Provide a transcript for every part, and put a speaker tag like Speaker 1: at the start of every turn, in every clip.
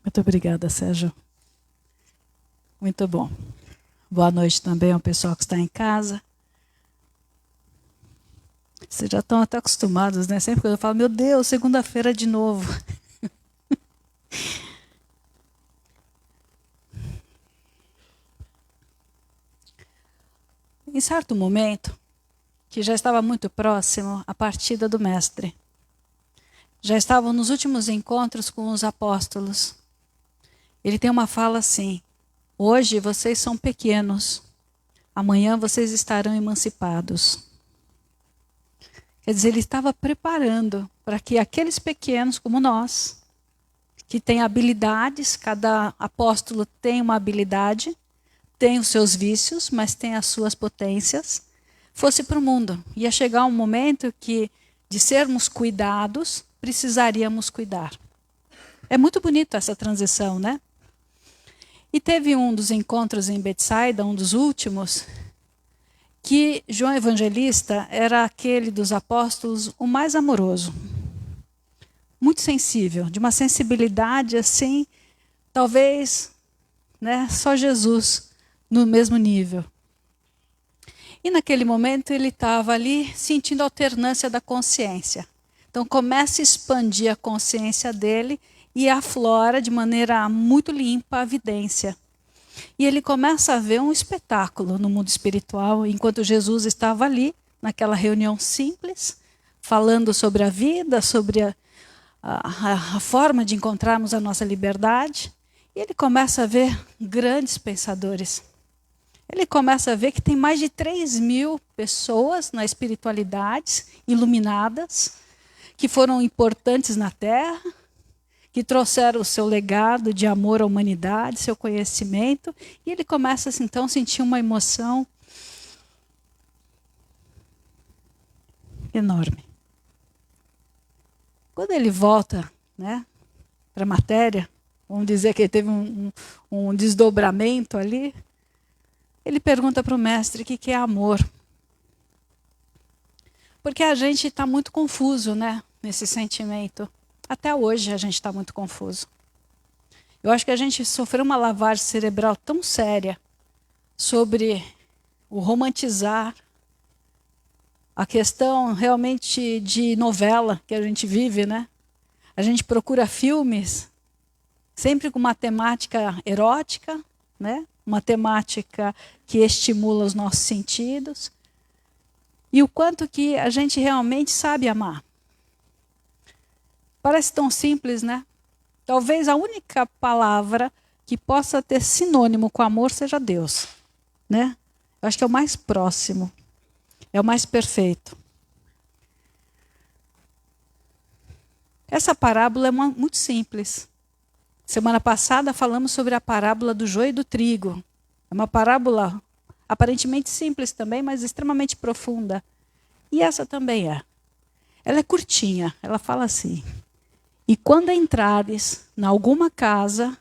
Speaker 1: Muito obrigada, Sérgio. Muito bom. Boa noite também ao pessoal que está em casa. Vocês já estão até acostumados, né? Sempre que eu falo, meu Deus, segunda-feira de novo. Em certo momento, que já estava muito próximo a partida do Mestre, já estavam nos últimos encontros com os apóstolos. Ele tem uma fala assim: hoje vocês são pequenos, amanhã vocês estarão emancipados. Quer dizer, ele estava preparando para que aqueles pequenos como nós, que têm habilidades, cada apóstolo tem uma habilidade, tem os seus vícios, mas tem as suas potências, fosse para o mundo. Ia chegar um momento que, de sermos cuidados, precisaríamos cuidar. É muito bonito essa transição, né? E teve um dos encontros em Betsaida, um dos últimos, que João Evangelista era aquele dos apóstolos o mais amoroso. Muito sensível, de uma sensibilidade assim, talvez, né, só Jesus no mesmo nível. E naquele momento ele estava ali sentindo a alternância da consciência. Então começa a expandir a consciência dele e aflora de maneira muito limpa a vidência. E ele começa a ver um espetáculo no mundo espiritual, enquanto Jesus estava ali, naquela reunião simples, falando sobre a vida, sobre a forma de encontrarmos a nossa liberdade. E ele começa a ver grandes pensadores. Ele começa a ver que tem mais de 3.000 pessoas na espiritualidade, iluminadas, que foram importantes na Terra, que trouxeram o seu legado de amor à humanidade, seu conhecimento, e ele começa então a sentir uma emoção enorme. Quando ele volta, né, para a matéria, vamos dizer que ele teve um desdobramento ali, ele pergunta para o mestre o que é amor. Porque a gente está muito confuso, né, nesse sentimento. Até hoje a gente está muito confuso. Eu acho que a gente sofreu uma lavagem cerebral tão séria sobre o romantizar, a questão realmente de novela que a gente vive, né? A gente procura filmes sempre com uma temática erótica, né? Uma temática que estimula os nossos sentidos. E o quanto que a gente realmente sabe amar. Parece tão simples, né? Talvez a única palavra que possa ter sinônimo com amor seja Deus, né? Eu acho que é o mais próximo, é o mais perfeito. Essa parábola é muito simples. Semana passada falamos sobre a parábola do joio e do trigo. É uma parábola aparentemente simples também, mas extremamente profunda. E essa também é. Ela é curtinha, ela fala assim: e quando entrares em alguma casa,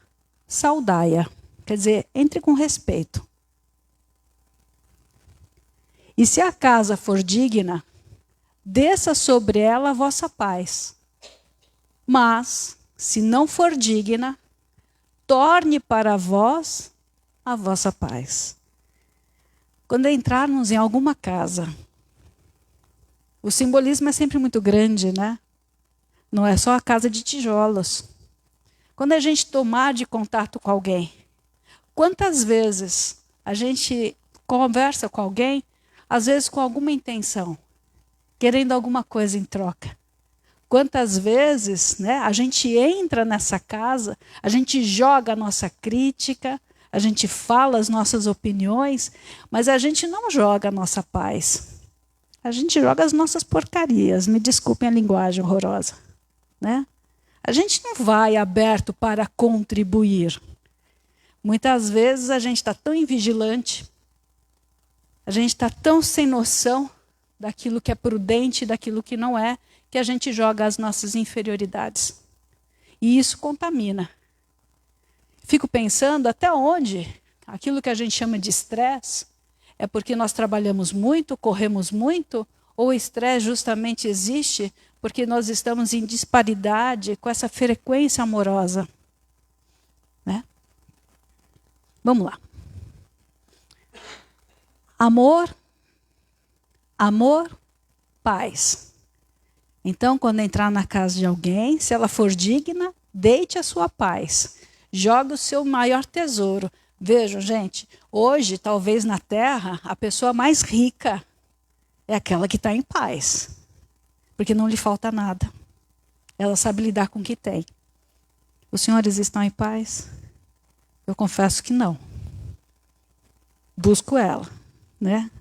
Speaker 1: saudai-a. Quer dizer, entre com respeito. E se a casa for digna, desça sobre ela a vossa paz. Mas, se não for digna, torne para vós a vossa paz. Quando entrarmos em alguma casa, o simbolismo é sempre muito grande, né? Não é só a casa de tijolos. Quando a gente tomar de contato com alguém, quantas vezes a gente conversa com alguém, às vezes com alguma intenção, querendo alguma coisa em troca? Quantas vezes, né, a gente entra nessa casa, a gente joga a nossa crítica, a gente fala as nossas opiniões, mas a gente não joga a nossa paz. A gente joga as nossas porcarias, me desculpem a linguagem horrorosa. Né? A gente não vai aberto para contribuir. Muitas vezes a gente está tão invigilante, a gente está tão sem noção daquilo que é prudente e daquilo que não é, que a gente joga as nossas inferioridades. E isso contamina. Fico pensando até onde aquilo que a gente chama de estresse é porque nós trabalhamos muito, corremos muito, ou o estresse justamente existe porque nós estamos em disparidade com essa frequência amorosa. Vamos lá. Amor, paz. Então, quando entrar na casa de alguém, se ela for digna, deite a sua paz. Jogue o seu maior tesouro. Vejam, gente, hoje, talvez na Terra, a pessoa mais rica é aquela que está em paz. Porque não lhe falta nada. Ela sabe lidar com o que tem. Os senhores estão em paz? Eu confesso que não. Busco ela, né?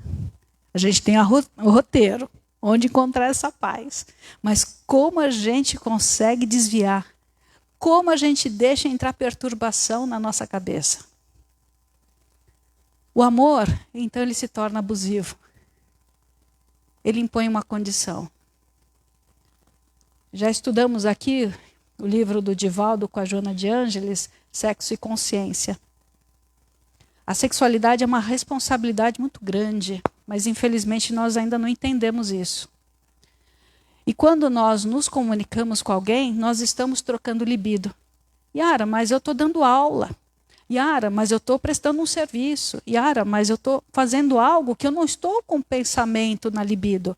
Speaker 1: A gente tem o roteiro, onde encontrar essa paz. Mas como a gente consegue desviar? Como a gente deixa entrar perturbação na nossa cabeça? O amor, então, ele se torna abusivo. Ele impõe uma condição. Já estudamos aqui o livro do Divaldo com a Joana de Ângeles, Sexo e Consciência. A sexualidade é uma responsabilidade muito grande, mas infelizmente nós ainda não entendemos isso. E quando nós nos comunicamos com alguém, nós estamos trocando libido. Yara, mas eu estou dando aula. Yara, mas eu estou prestando um serviço. Yara, mas eu estou fazendo algo que eu não estou com pensamento na libido.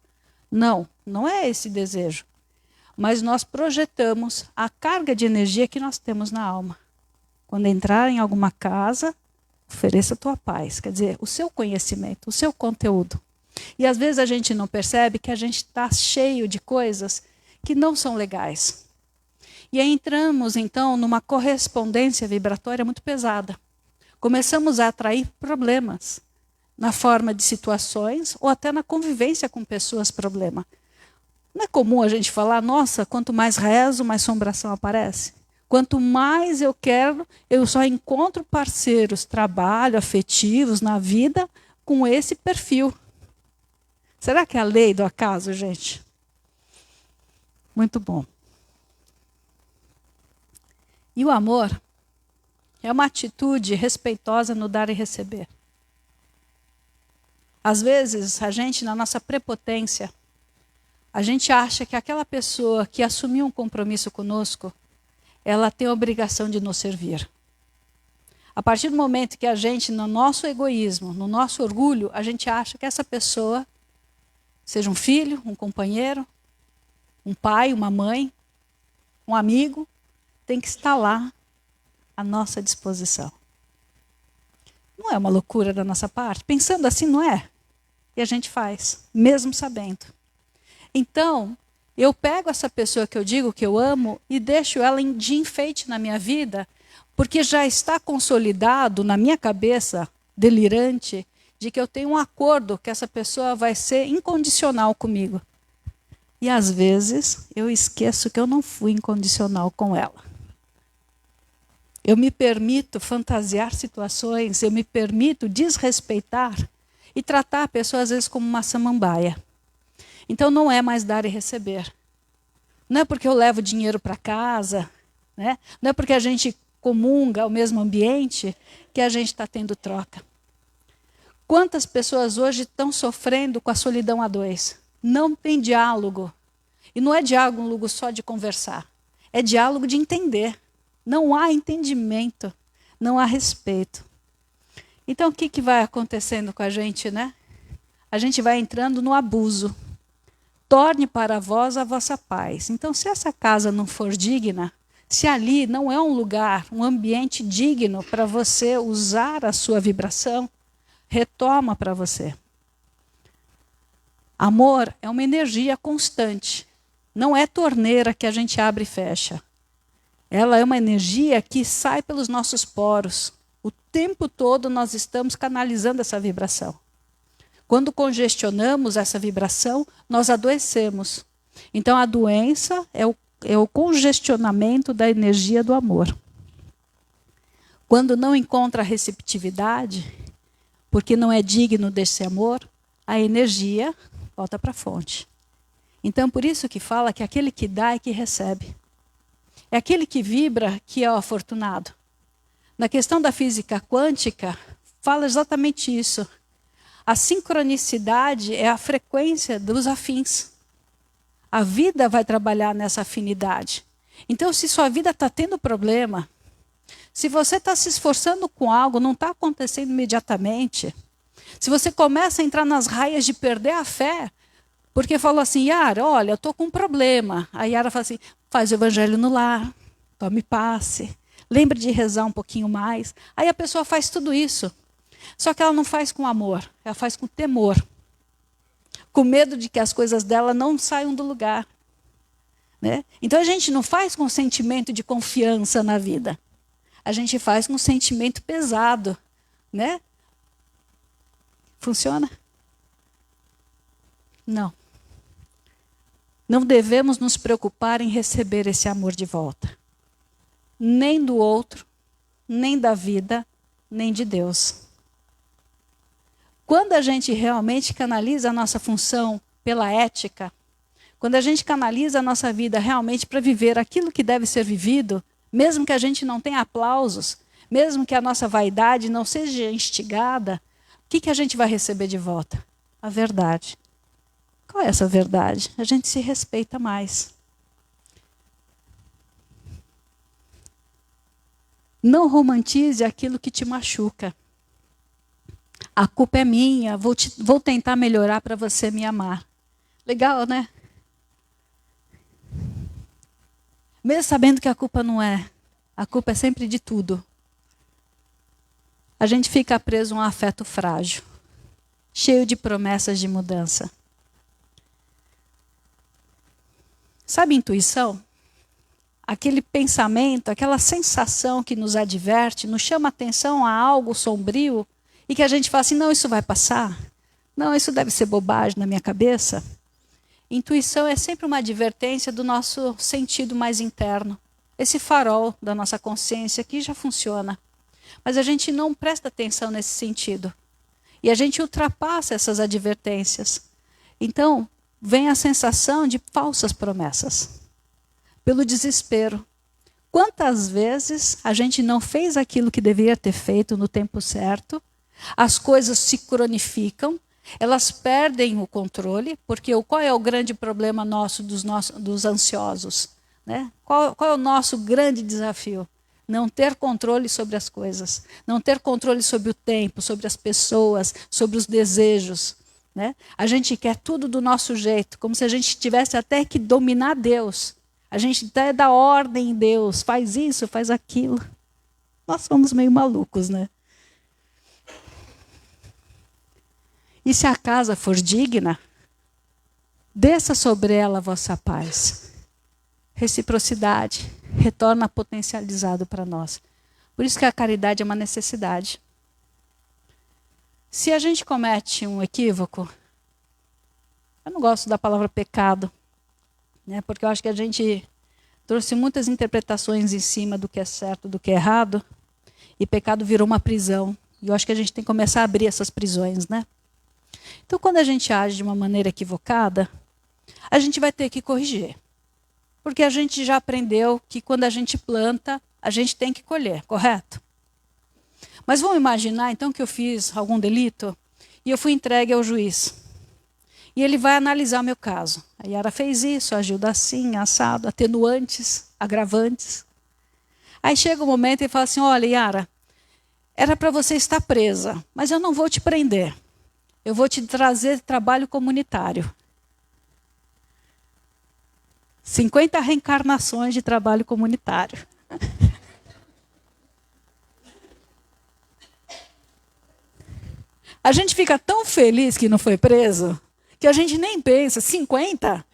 Speaker 1: Não, não é esse desejo. Mas nós projetamos a carga de energia que nós temos na alma. Quando entrar em alguma casa, ofereça a tua paz. Quer dizer, o seu conhecimento, o seu conteúdo. E às vezes a gente não percebe que a gente está cheio de coisas que não são legais. E aí entramos, então, numa correspondência vibratória muito pesada. Começamos a atrair problemas na forma de situações ou até na convivência com pessoas problema. Não é comum a gente falar, nossa, quanto mais rezo, mais assombração aparece? Quanto mais eu quero, eu só encontro parceiros, trabalho, afetivos na vida com esse perfil. Será que é a lei do acaso, gente? Muito bom. E o amor é uma atitude respeitosa no dar e receber. Às vezes, a gente, na nossa prepotência, a gente acha que aquela pessoa que assumiu um compromisso conosco, ela tem a obrigação de nos servir. A partir do momento que a gente, no nosso egoísmo, no nosso orgulho, a gente acha que essa pessoa, seja um filho, um companheiro, um pai, uma mãe, um amigo, tem que estar lá à nossa disposição. Não é uma loucura da nossa parte? Pensando assim, não é? E a gente faz, mesmo sabendo. Então, eu pego essa pessoa que eu digo que eu amo e deixo ela de enfeite na minha vida, porque já está consolidado na minha cabeça, delirante, de que eu tenho um acordo que essa pessoa vai ser incondicional comigo. E às vezes eu esqueço que eu não fui incondicional com ela. Eu me permito fantasiar situações, eu me permito desrespeitar e tratar a pessoa às vezes como uma samambaia. Então não é mais dar e receber. Não é porque eu levo dinheiro para casa, né? Não é porque a gente comunga o mesmo ambiente que a gente está tendo troca. Quantas pessoas hoje estão sofrendo com a solidão a dois? Não tem diálogo. E não é diálogo só de conversar. É diálogo de entender. Não há entendimento. Não há respeito. Então o que vai acontecendo com a gente, né? A gente vai entrando no abuso. Torne para vós a vossa paz. Então, se essa casa não for digna, se ali não é um lugar, um ambiente digno para você usar a sua vibração, retoma para você. Amor é uma energia constante. Não é torneira que a gente abre e fecha. Ela é uma energia que sai pelos nossos poros. O tempo todo nós estamos canalizando essa vibração. Quando congestionamos essa vibração, nós adoecemos. Então, a doença é o congestionamento da energia do amor. Quando não encontra receptividade, porque não é digno desse amor, a energia volta para a fonte. Então, por isso que fala que aquele que dá é que recebe. É aquele que vibra que é o afortunado. Na questão da física quântica, fala exatamente isso. A sincronicidade é a frequência dos afins. A vida vai trabalhar nessa afinidade. Então, se sua vida está tendo problema, Se você está se esforçando com algo, não está acontecendo imediatamente. Se você começa a entrar nas raias de perder a fé, porque falou assim, Yara, olha, eu estou com um problema. A Yara fala assim, faz o evangelho no lar, tome passe, lembre de rezar um pouquinho mais. Aí a pessoa faz tudo isso. Só que ela não faz com amor, ela faz com temor. Com medo de que as coisas dela não saiam do lugar. Né? Então a gente não faz com sentimento de confiança na vida. A gente faz com sentimento pesado. Né? Funciona? Não. Não devemos nos preocupar em receber esse amor de volta. Nem do outro, nem da vida, nem de Deus. Quando a gente realmente canaliza a nossa função pela ética, quando a gente canaliza a nossa vida realmente para viver aquilo que deve ser vivido, mesmo que a gente não tenha aplausos, mesmo que a nossa vaidade não seja instigada, o que a gente vai receber de volta? A verdade. Qual é essa verdade? A gente se respeita mais. Não romantize aquilo que te machuca. A culpa é minha, vou tentar melhorar para você me amar. Legal, né? Mesmo sabendo que a culpa não é. A culpa é sempre de tudo. A gente fica preso a um afeto frágil, cheio de promessas de mudança. Sabe intuição? Aquele pensamento, aquela sensação que nos adverte, nos chama atenção a algo sombrio e que a gente fala assim, não, isso vai passar. Não, isso deve ser bobagem na minha cabeça. Intuição é sempre uma advertência do nosso sentido mais interno. Esse farol da nossa consciência que já funciona. Mas a gente não presta atenção nesse sentido. E a gente ultrapassa essas advertências. Então, vem a sensação de falsas promessas. Pelo desespero. Quantas vezes a gente não fez aquilo que deveria ter feito no tempo certo, as coisas se cronificam, elas perdem o controle, porque qual é o grande problema nosso dos ansiosos? Né? Qual é o nosso grande desafio? Não ter controle sobre as coisas, não ter controle sobre o tempo, sobre as pessoas, sobre os desejos. Né? A gente quer tudo do nosso jeito, como se a gente tivesse até que dominar Deus. A gente até dá ordem em Deus, faz isso, faz aquilo. Nós somos meio malucos, né? E se a casa for digna, desça sobre ela a vossa paz. Reciprocidade, retorna potencializado para nós. Por isso que a caridade é uma necessidade. Se a gente comete um equívoco, eu não gosto da palavra pecado, né, porque eu acho que a gente trouxe muitas interpretações em cima do que é certo, do que é errado, e pecado virou uma prisão. E eu acho que a gente tem que começar a abrir essas prisões, né? Então, quando a gente age de uma maneira equivocada, a gente vai ter que corrigir. Porque a gente já aprendeu que quando a gente planta, a gente tem que colher, correto? Mas vamos imaginar, então, que eu fiz algum delito e eu fui entregue ao juiz. E ele vai analisar o meu caso. A Yara fez isso, agiu assim, assado, atenuantes, agravantes. Aí chega o momento e fala assim, olha, Yara, era para você estar presa, mas eu não vou te prender. Eu vou te trazer trabalho comunitário. 50 reencarnações de trabalho comunitário. A gente fica tão feliz que não foi preso, que a gente nem pensa, 50?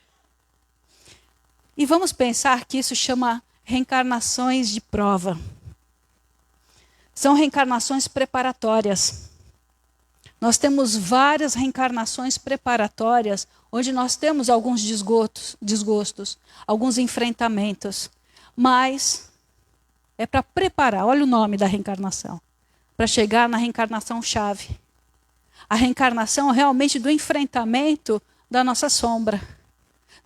Speaker 1: E vamos pensar que isso chama reencarnações de prova. São reencarnações preparatórias. Nós temos várias reencarnações preparatórias, onde nós temos alguns desgostos, alguns enfrentamentos. Mas é para preparar, olha o nome da reencarnação, para chegar na reencarnação chave. A reencarnação é realmente do enfrentamento da nossa sombra.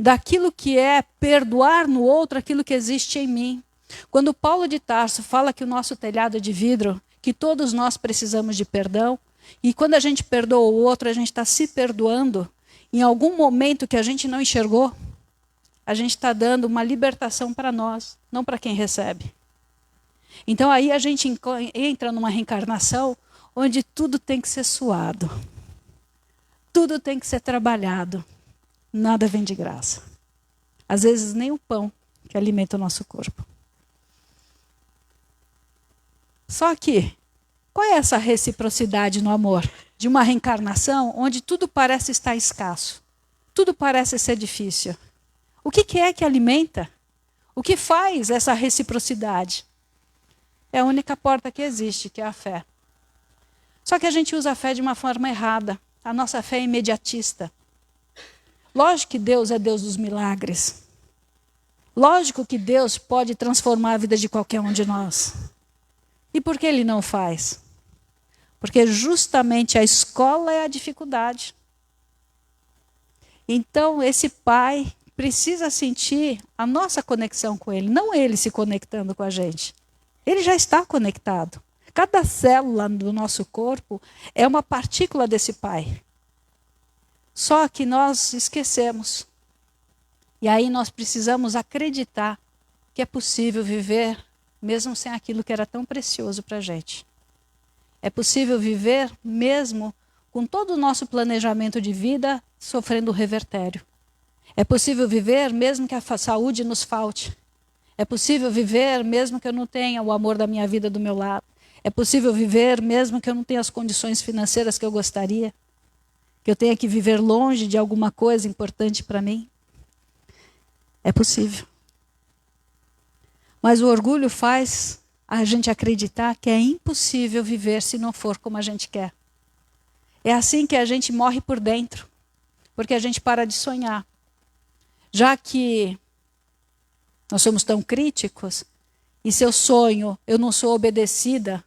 Speaker 1: Daquilo que é perdoar no outro aquilo que existe em mim. Quando Paulo de Tarso fala que o nosso telhado é de vidro, que todos nós precisamos de perdão, e quando a gente perdoa o outro, a gente está se perdoando, em algum momento que a gente não enxergou, a gente está dando uma libertação para nós, não para quem recebe. Então aí a gente entra numa reencarnação onde tudo tem que ser suado. Tudo tem que ser trabalhado. Nada vem de graça. Às vezes nem o pão que alimenta o nosso corpo. Só que, qual é essa reciprocidade no amor? De uma reencarnação onde tudo parece estar escasso. Tudo parece ser difícil. O que é que alimenta? O que faz essa reciprocidade? É a única porta que existe, que é a fé. Só que a gente usa a fé de uma forma errada. A nossa fé é imediatista. Lógico que Deus é Deus dos milagres. Lógico que Deus pode transformar a vida de qualquer um de nós. E por que Ele não faz? Porque justamente a escola é a dificuldade. Então esse pai precisa sentir a nossa conexão com Ele, não Ele se conectando com a gente. Ele já está conectado. Cada célula do nosso corpo é uma partícula desse pai. Só que nós esquecemos. E aí nós precisamos acreditar que é possível viver mesmo sem aquilo que era tão precioso para a gente. É possível viver mesmo com todo o nosso planejamento de vida sofrendo revertério. É possível viver mesmo que a saúde nos falte. É possível viver mesmo que eu não tenha o amor da minha vida do meu lado. É possível viver mesmo que eu não tenha as condições financeiras que eu gostaria. Que eu tenha que viver longe de alguma coisa importante para mim. É possível. Mas o orgulho faz a gente acreditar que é impossível viver se não for como a gente quer. É assim que a gente morre por dentro, porque a gente para de sonhar. Já que nós somos tão críticos, e se eu sonho, eu não sou obedecida,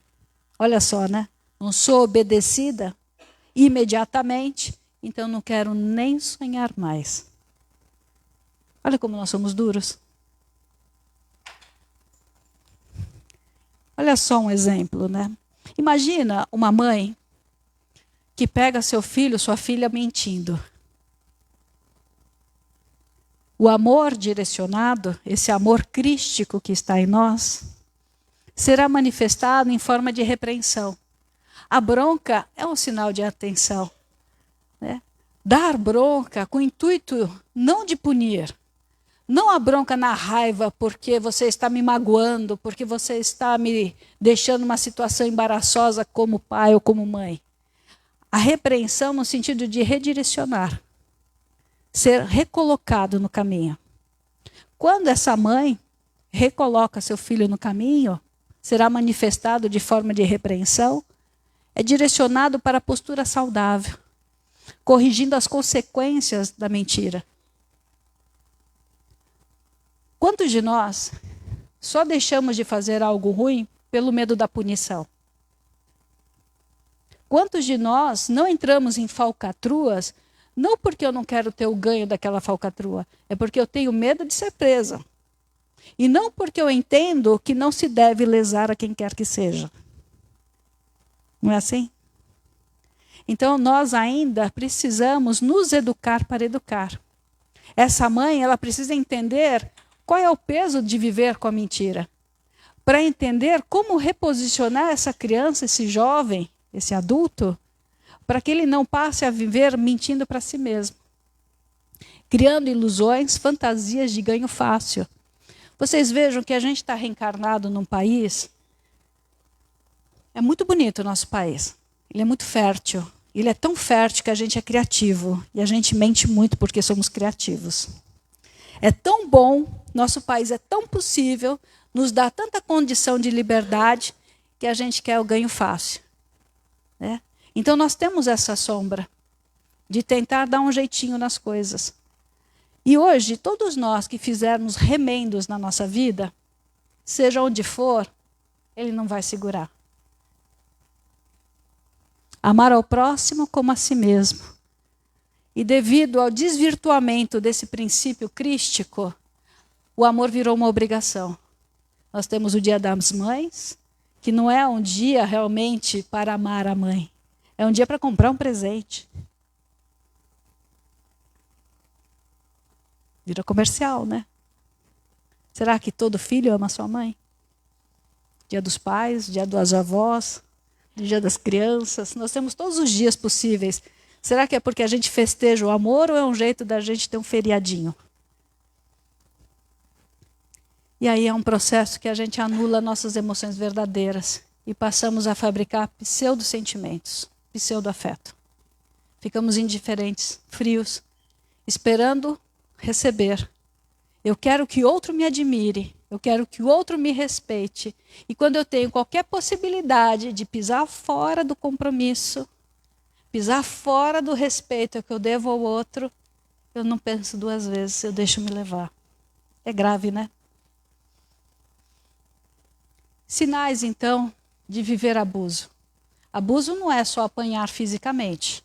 Speaker 1: olha só, né? Não sou obedecida imediatamente, então não quero nem sonhar mais. Olha como nós somos duros. Olha só um exemplo, né? Imagina uma mãe que pega seu filho, sua filha mentindo. O amor direcionado, esse amor crístico que está em nós, será manifestado em forma de repreensão. A bronca é um sinal de atenção. Né? Dar bronca com o intuito não de punir. Não a bronca na raiva porque você está me magoando, porque você está me deixando numa situação embaraçosa como pai ou como mãe. A repreensão no sentido de redirecionar. Ser recolocado no caminho. Quando essa mãe recoloca seu filho no caminho, será manifestado de forma de repreensão, é direcionado para a postura saudável, corrigindo as consequências da mentira. Quantos de nós só deixamos de fazer algo ruim pelo medo da punição? Quantos de nós não entramos em falcatruas, não porque eu não quero ter o ganho daquela falcatrua, é porque eu tenho medo de ser presa. E não porque eu entendo que não se deve lesar a quem quer que seja. Não é assim? Então nós ainda precisamos nos educar para educar. Essa mãe, ela precisa entender qual é o peso de viver com a mentira. Para entender como reposicionar essa criança, esse jovem, esse adulto, para que ele não passe a viver mentindo para si mesmo. Criando ilusões, fantasias de ganho fácil. Vocês vejam que a gente está reencarnado num país. É muito bonito o nosso país. Ele é muito fértil. Ele é tão fértil que a gente é criativo. E a gente mente muito porque somos criativos. É tão bom, nosso país é tão possível, nos dá tanta condição de liberdade que a gente quer o ganho fácil. Né? Então nós temos essa sombra de tentar dar um jeitinho nas coisas. E hoje, todos nós que fizermos remendos na nossa vida, seja onde for, ele não vai segurar. Amar ao próximo como a si mesmo. E devido ao desvirtuamento desse princípio crístico, o amor virou uma obrigação. Nós temos o Dia das Mães, que não é um dia realmente para amar a mãe. É um dia para comprar um presente. Vira comercial, né? Será que todo filho ama sua mãe? Dia dos pais, dia dos avós, dia das crianças. Nós temos todos os dias possíveis. Será que é porque a gente festeja o amor ou é um jeito da gente ter um feriadinho? E aí é um processo que a gente anula nossas emoções verdadeiras e passamos a fabricar pseudo-sentimentos, pseudo-afeto. Ficamos indiferentes, frios, esperando receber. Eu quero que outro me admire, eu quero que o outro me respeite. E quando eu tenho qualquer possibilidade de pisar fora do compromisso, pisar fora do respeito que eu devo ao outro, eu não penso duas vezes, eu deixo me levar. É grave, né? Sinais, então, de viver abuso. Abuso não é só apanhar fisicamente.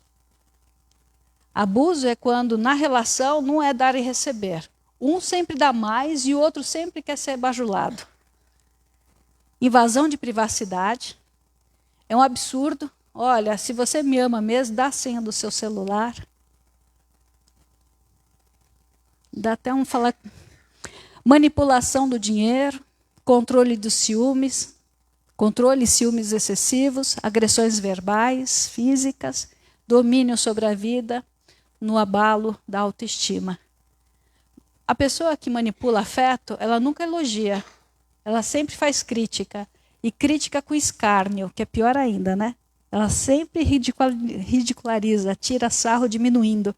Speaker 1: Abuso é quando na relação não é dar e receber. Um sempre dá mais e o outro sempre quer ser bajulado. Invasão de privacidade. É um absurdo. Olha, se você me ama mesmo, dá a senha do seu celular. Dá até um falar. Manipulação do dinheiro, controle dos ciúmes, controle e ciúmes excessivos, agressões verbais, físicas, domínio sobre a vida, no abalo da autoestima. A pessoa que manipula afeto, ela nunca elogia. Ela sempre faz crítica. E crítica com escárnio, que é pior ainda, né? Ela sempre ridiculariza, tira sarro diminuindo.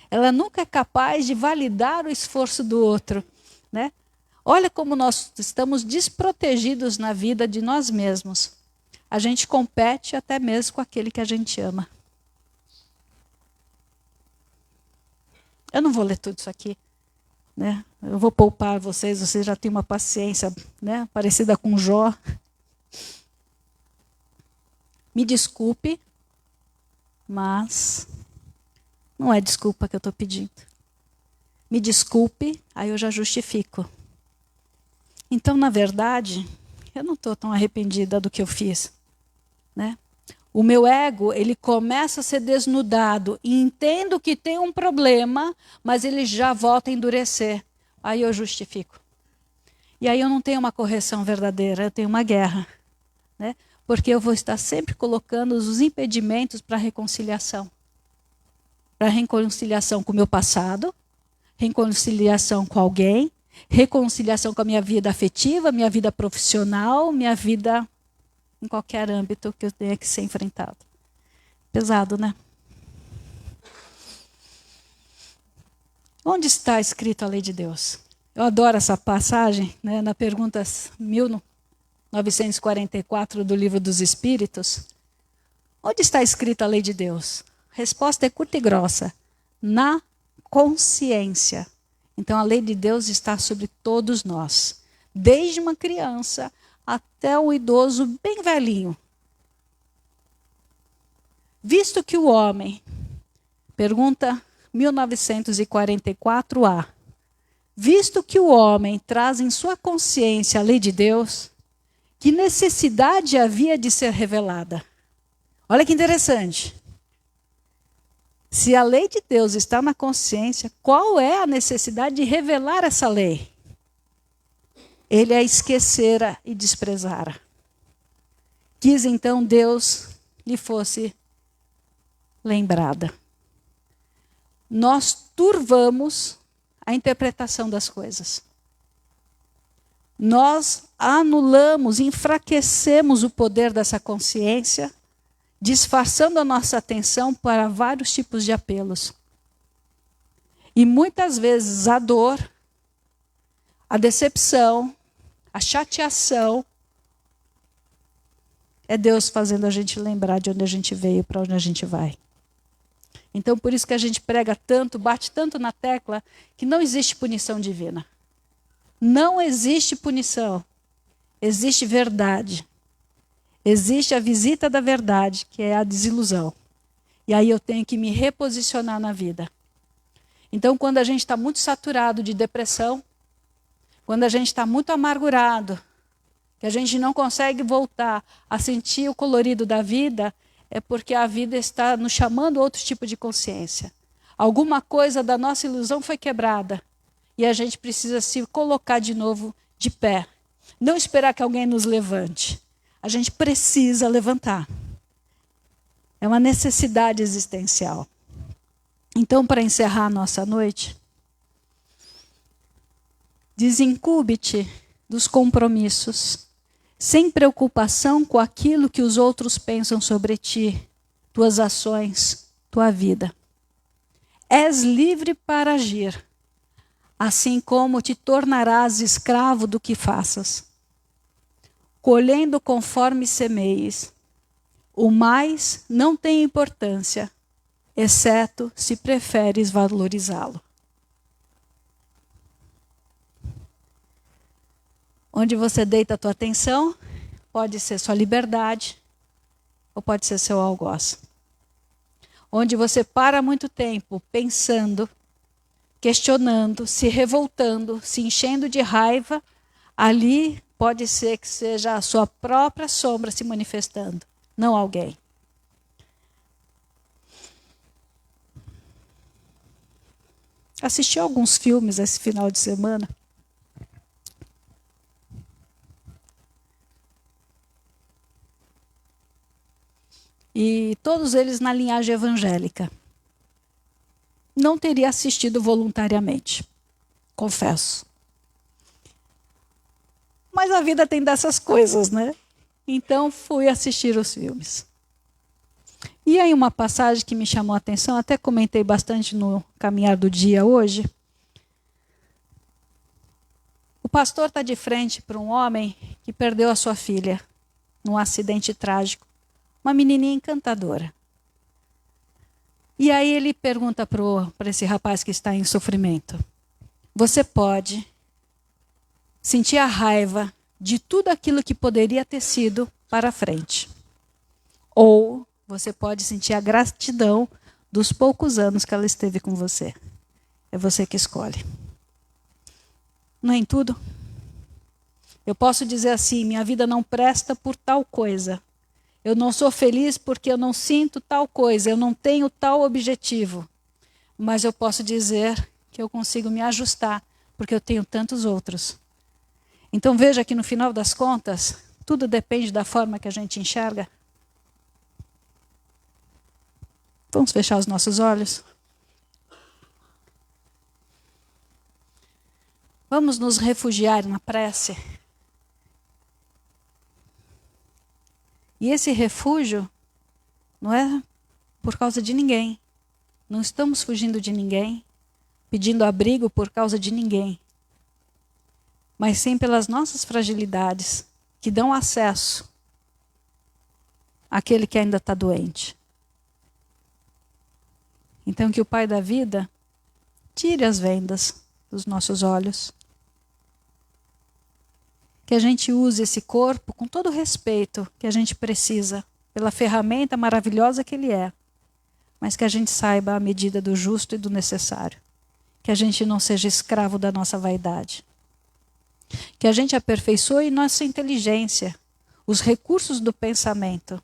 Speaker 1: Ela nunca é capaz de validar o esforço do outro, né? Olha como nós estamos desprotegidos na vida de nós mesmos. A gente compete até mesmo com aquele que a gente ama. Eu não vou ler tudo isso aqui. Né? Eu vou poupar vocês já têm uma paciência, né, parecida com Jó. Me desculpe, mas não é desculpa que eu estou pedindo. Me desculpe, aí eu já justifico. Então, na verdade, eu não estou tão arrependida do que eu fiz. Né? O meu ego, ele começa a ser desnudado e entendo que tem um problema, mas ele já volta a endurecer. Aí eu justifico. E aí eu não tenho uma correção verdadeira, eu tenho uma guerra. Né? Porque eu vou estar sempre colocando os impedimentos para a reconciliação. Para a reconciliação com o meu passado, reconciliação com alguém, reconciliação com a minha vida afetiva, minha vida profissional, minha vida em qualquer âmbito que eu tenha que ser enfrentado. Pesado, né? Onde está escrito a lei de Deus? Eu adoro essa passagem, né, na pergunta 1944 do Livro dos Espíritos. Onde está escrito a lei de Deus? A resposta é curta e grossa. Na consciência. Então a lei de Deus está sobre todos nós. Desde uma criança até o idoso bem velhinho. Visto que o homem, pergunta 1944A, visto que o homem traz em sua consciência a lei de Deus, que necessidade havia de ser revelada? Olha que interessante. Se a lei de Deus está na consciência, qual é a necessidade de revelar essa lei? Ele a esquecera e desprezara. Quis então Deus lhe fosse lembrada. Nós turvamos a interpretação das coisas. Nós anulamos, enfraquecemos o poder dessa consciência, disfarçando a nossa atenção para vários tipos de apelos. E muitas vezes a dor, a decepção, a chateação, é Deus fazendo a gente lembrar de onde a gente veio, para onde a gente vai. Então, por isso que a gente prega tanto, bate tanto na tecla, que não existe punição divina. Não existe punição. Existe verdade. Existe a visita da verdade, que é a desilusão. E aí eu tenho que me reposicionar na vida. Então, quando a gente está muito saturado de depressão, quando a gente está muito amargurado, que a gente não consegue voltar a sentir o colorido da vida, é porque a vida está nos chamando a outro tipo de consciência. Alguma coisa da nossa ilusão foi quebrada. E a gente precisa se colocar de novo de pé. Não esperar que alguém nos levante. A gente precisa levantar. É uma necessidade existencial. Então, para encerrar a nossa noite, desincube-te dos compromissos, sem preocupação com aquilo que os outros pensam sobre ti, tuas ações, tua vida. És livre para agir, assim como te tornarás escravo do que faças, colhendo conforme semeies. O mais não tem importância, exceto se preferes valorizá-lo. Onde você deita a tua atenção, pode ser sua liberdade, ou pode ser seu algoz. Onde você para muito tempo pensando, questionando, se revoltando, se enchendo de raiva, ali pode ser que seja a sua própria sombra se manifestando, não alguém. Assisti alguns filmes esse final de semana. E todos eles na linhagem evangélica. Não teria assistido voluntariamente, confesso. Mas a vida tem dessas coisas, né? Então fui assistir os filmes. E aí uma passagem que me chamou a atenção, até comentei bastante no caminhar do dia hoje. O pastor está de frente para um homem que perdeu a sua filha num acidente trágico. Uma menininha encantadora. E aí ele pergunta para esse rapaz que está em sofrimento: você pode sentir a raiva de tudo aquilo que poderia ter sido para frente, ou você pode sentir a gratidão dos poucos anos que ela esteve com você. É você que escolhe. Não é em tudo? Eu posso dizer assim: minha vida não presta por tal coisa. Eu não sou feliz porque eu não sinto tal coisa, eu não tenho tal objetivo. Mas eu posso dizer que eu consigo me ajustar, porque eu tenho tantos outros. Então veja que no final das contas, tudo depende da forma que a gente enxerga. Vamos fechar os nossos olhos? Vamos nos refugiar na prece. E esse refúgio não é por causa de ninguém. Não estamos fugindo de ninguém, pedindo abrigo por causa de ninguém. Mas sim pelas nossas fragilidades, que dão acesso àquele que ainda está doente. Então que o Pai da vida tire as vendas dos nossos olhos. Que a gente use esse corpo com todo o respeito que a gente precisa, pela ferramenta maravilhosa que ele é, mas que a gente saiba a medida do justo e do necessário. Que a gente não seja escravo da nossa vaidade. Que a gente aperfeiçoe nossa inteligência, os recursos do pensamento,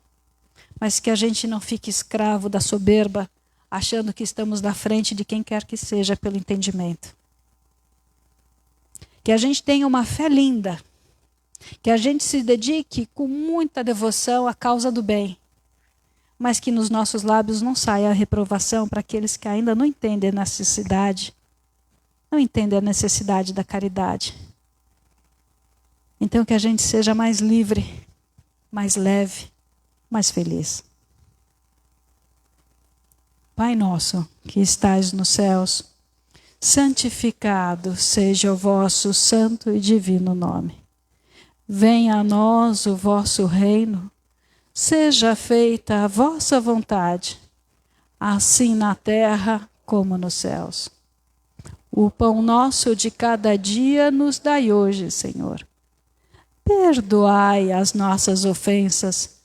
Speaker 1: mas que a gente não fique escravo da soberba, achando que estamos na frente de quem quer que seja pelo entendimento. Que a gente tenha uma fé linda, que a gente se dedique com muita devoção à causa do bem, mas que nos nossos lábios não saia a reprovação para aqueles que ainda não entendem a necessidade, da caridade. Então que a gente seja mais livre, mais leve, mais feliz. Pai nosso, que estais nos céus, santificado seja o vosso santo e divino nome. Venha a nós o vosso reino, seja feita a vossa vontade, assim na terra como nos céus. O pão nosso de cada dia nos dai hoje, Senhor. Perdoai as nossas ofensas,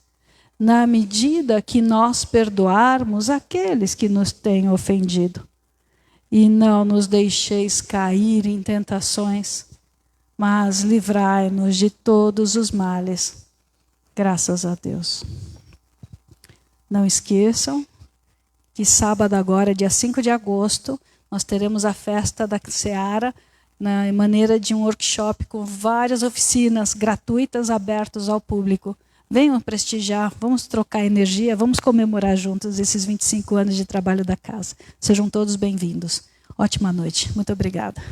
Speaker 1: na medida que nós perdoarmos aqueles que nos têm ofendido. E não nos deixeis cair em tentações, mas livrai-nos de todos os males. Graças a Deus. Não esqueçam que sábado agora, dia 5 de agosto, nós teremos a festa da Seara na maneira de um workshop com várias oficinas gratuitas abertas ao público. Venham prestigiar, vamos trocar energia, vamos comemorar juntos esses 25 anos de trabalho da casa. Sejam todos bem-vindos. Ótima noite. Muito obrigada.